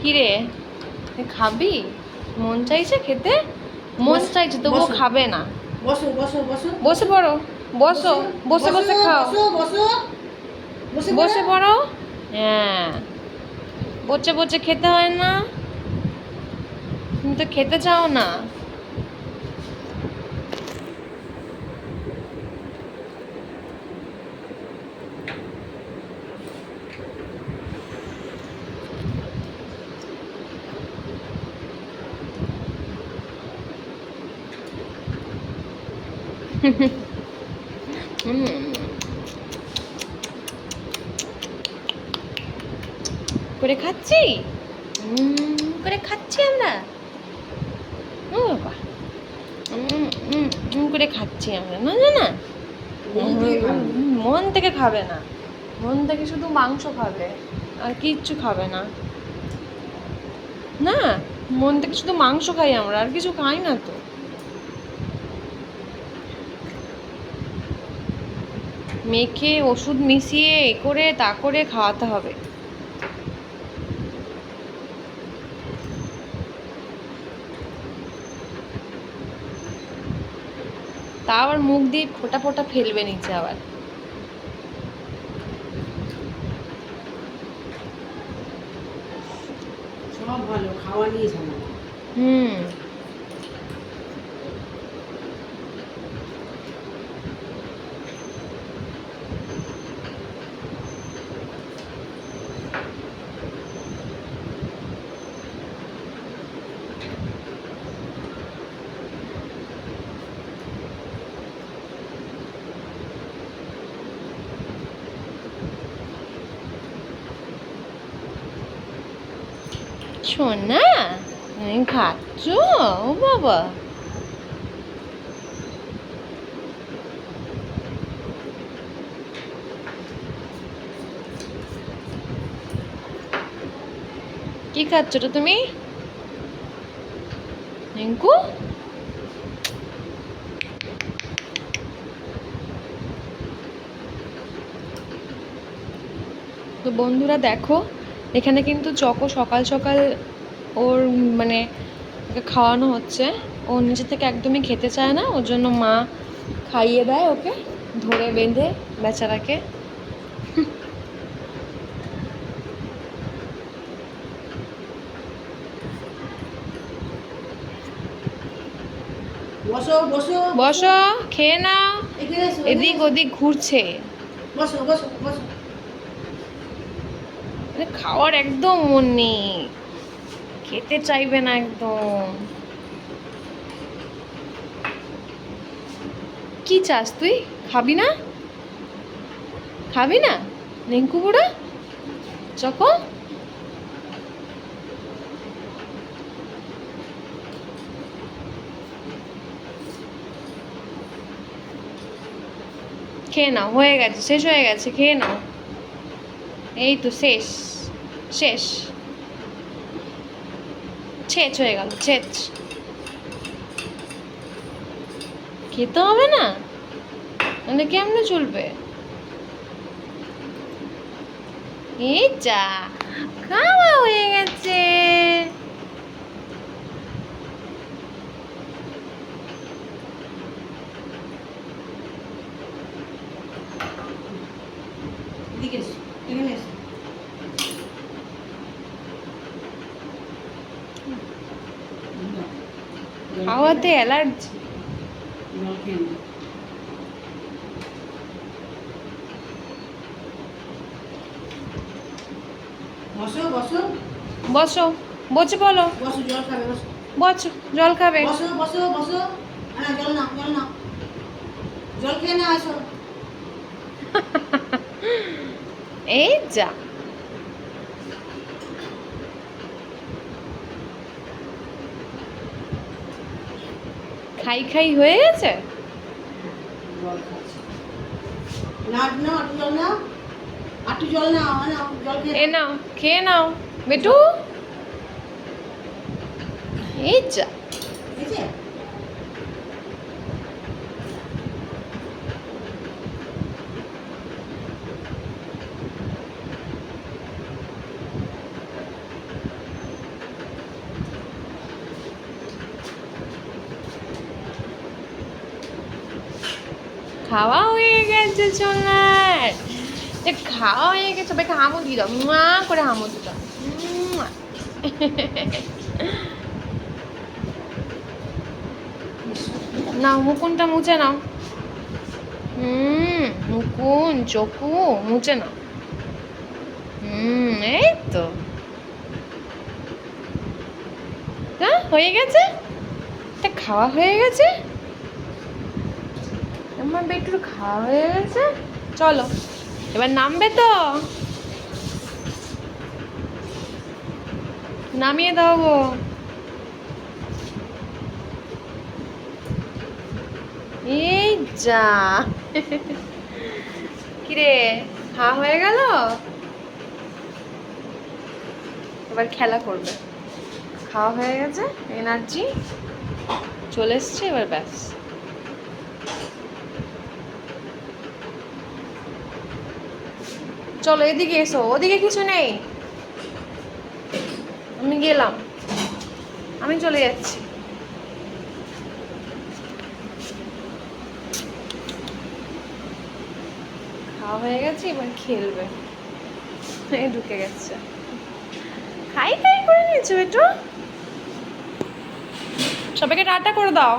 কিরে খাবি? মন চাইছে খেতে? মন চাইছে তবুও খাবে না। বসো বসো বসো বসে পড়ো, বসো, বসে বসে খাও, বসো বসো বসে বসে পড়ো। হ্যাঁ, বসে বসে খেতে হয় না? তুমি তো খেতে চাও না। করে খাচ্ছি, করে খাচ্ছি আমরা। ও বাবা, করে খাচ্ছি আমরা, না না না। মন থেকে খাবে না, মন থেকে শুধু মাংস খাবে আর কিচ্ছু খাবে না। না, মন থেকে শুধু মাংস খাই আমরা, আর কিছু খাই না তো। মেখে ওষুধ মিশিয়ে এ করে তা করে খাওয়াতে হবে। তা আবার মুখ দিয়ে ফোঁটা ফোঁটা ফেলবে নিচে আবার। সব ভালো, খাওয়া নিয়ে ঝামেলা। হুম। সোনা, তুমি খাচ্ছ? ও বাবা, কি খাচ্ছ তো তুমি রিঙ্কু? তো বন্ধুরা দেখো, এখানে কিন্তু চকো সকাল সকাল ওর মানে ওকে খাওয়ানো হচ্ছে। ও নিজে থেকে একদমই খেতে চায় না, ওর জন্য মা খাইয়ে দেয় ওকে, ধরে বেঁধে বেচারাকে। বসো বসো বসো, খেয়ে নাও। এখানে এসো, এদিক ওদিক ঘুরছে, বসো বসো বসো। মানে খাওয়ার একদম মন নেই, খেতে চাইবে না একদম। কি চাস তুই? খাবি না? খাবি না রিঙ্কু বুড়া? চকো, খেয়ে নাও, হয়ে গেছে, শেষ হয়ে গেছে, খেয়ে নাও। এই তো শেষ, শেষ, ছেচ হয়ে গেল, ছেচ। খেতে হবে না, মানে কেমনে চলবে? এই যা, খাওয়া হয়ে গেছে। এদিকে এসো, এখানে এসো। খাওয়াতে অ্যালার্জি। জল খেয়ে নাও। বসো বসো বসো, বসে বলো, বসো, জল খাবে বসো। বসো, জল খাবে। বসো বসো বসো। হ্যাঁ, জল নাও জল নাও, জল খেয়ে নাও, আসো। এই যা, খাই খাই হয়ে গেছে। জল খাচ্ছি না, নাও একটু জল নাও, একটু জল নাও, নাও জল খেয়ে এ নাও, খেয়ে নাও বেটু। এই যা, এই যে খাওয়া হয়ে গেছে সোনার, যে খাওয়া হয়ে গেছে। সবাইকে হামু দিয়ে দাও, মা করে হামু দিয়ে দাও। মুয়া। নাও মুকুনটা মুছে নাও। মুকুন চকু মুছে নাও। এই তো হয়ে গেছে, তা খাওয়া হয়ে গেছে। আমার বেটুর খাওয়া হয়ে গেছে। চলো এবার নামবে তো, নামিয়ে দাও গো। এই যা, কিরে খাওয়া হয়ে গেল, এবার খেলা করবে। খাওয়া হয়ে গেছে, এনার্জি চলে এসছে, এবার ব্যাস। চলো এদিকে এসো, ওদিকে কিছু নেই, আমি গেলাম, আমি চলে যাচ্ছি। খাওয়া হয়ে গেছে, এবার খেলবে। এই ঢুকে গেছে, খাই খাই করে নিয়েছো একটু। সবাইকে টাটা করে দাও।